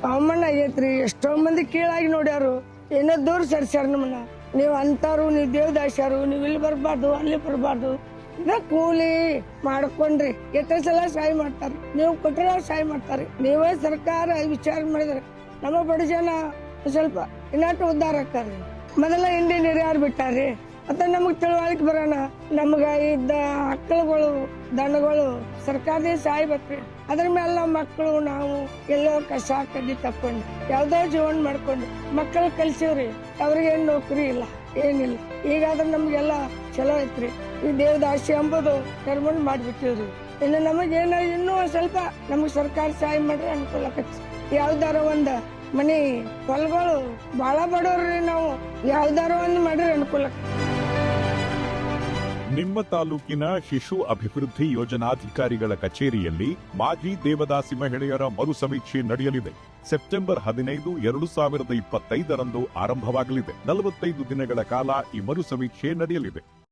ಅವಮಾನ ಆಗೈತ್ರಿ. ಎಷ್ಟೋ ಮಂದಿ ಕೀಳಾಗಿ ನೋಡ್ಯಾರು, ಏನೋ ದೂರ ಸರ್ಸ್ಯಾರ ನಮ್ಮನ್ನ. ನೀವ್ ಅಂತಾರು, ನೀವ್ ದೇವದಾಸ್ಯಾರು, ನೀವ್ ಇಲ್ಲಿ ಬರ್ಬಾರ್ದು ಅಲ್ಲಿ ಬರ್ಬಾರ್ದು. ಇದ ಕೂಲಿ ಮಾಡ್ಕೊಂಡ್ರಿ ಎಷ್ಟೋ ಸಲ ಸಹಾಯ ಮಾಡ್ತಾರ, ನೀವು ಕೊಟ್ಟಿರೋ ಸಹಾಯ ಮಾಡ್ತಾರೆ. ನೀವೇ ಸರ್ಕಾರ ವಿಚಾರ ಮಾಡಿದ್ರೆ ನಮ್ಮ ಬಡ ಜನ ಸ್ವಲ್ಪ ಇನ್ನಷ್ಟು ಉದ್ಧಾರ ಆಕ್ಕಾರ್ರಿ. ಮೊದಲ ಹಿಂದಿ ಹಿರಿಯರು ಬಿಟ್ಟಾರ್ರಿ, ಅದ ನಮಗ್ ತಿಳುವಳಿಕೆ ಬರೋಣ. ನಮ್ಗ ಇದ್ದ ಮಕ್ಕಳುಗಳು ದನಗಳು ಸರ್ಕಾರದಿಂದ ಸಹಾಯ ಬೇಕ್ರಿ. ಅದ್ರ ಮೇಲೆ ನಮ್ಮ ಮಕ್ಕಳು ನಾವು ಎಲ್ಲೋ ಕಸ ಕಡ್ಡಿ ತಕೊಂಡು ಯಾವ್ದೋ ಜೀವನ ಮಾಡ್ಕೊಂಡು ಮಕ್ಕಳು ಕಲ್ಸಿವ್ರಿ. ಅವ್ರಿಗೇನ್ ನೌಕರಿ ಇಲ್ಲ, ಏನಿಲ್ಲ. ಈಗಾದ್ರೆ ನಮ್ಗೆಲ್ಲ ಚಲೋ ಐತ್ರಿ. ಈ ದೇವದಾಸಿ ಎಂಬುದು ನಿರ್ಮೂಲನೆ ಮಾಡ್ಬಿಟ್ಟಿವ್ರಿ. ಇನ್ನು ನಮಗೇನ ಇನ್ನೂ ಸ್ವಲ್ಪ ನಮಗ್ ಸರ್ಕಾರ ಸಹಾಯ ಮಾಡ್ರೆ ಅನುಕೂಲ ಆಕತ್ರಿ. ಯಾವ್ದಾರ ಒಂದ್ ಮನಿ ಹೊಲಗಳು ಬಾಳ ಬಡವ್ರಿ, ನಾವು ಯಾವ್ದಾರ ಒಂದ್ ಮಾಡ್ರೆ ಅನುಕೂಲ. ನಿಮ್ಮ ತಾಲೂಕಿನ ಶಿಶು ಅಭಿವೃದ್ಧಿ ಯೋಜನಾಧಿಕಾರಿಗಳ ಕಚೇರಿಯಲ್ಲಿ ಮಾಜಿ ದೇವದಾಸಿ ಮಹಿಳೆಯರ ಮರು ಸಮೀಕ್ಷೆ ನಡೆಯಲಿದೆ. ಸೆಪ್ಟೆಂಬರ್ 15, 2025 ಆರಂಭವಾಗಲಿದೆ. 45 ದಿನಗಳ ಕಾಲ ಈ ಮರು ಸಮೀಕ್ಷೆ ನಡೆಯಲಿದೆ.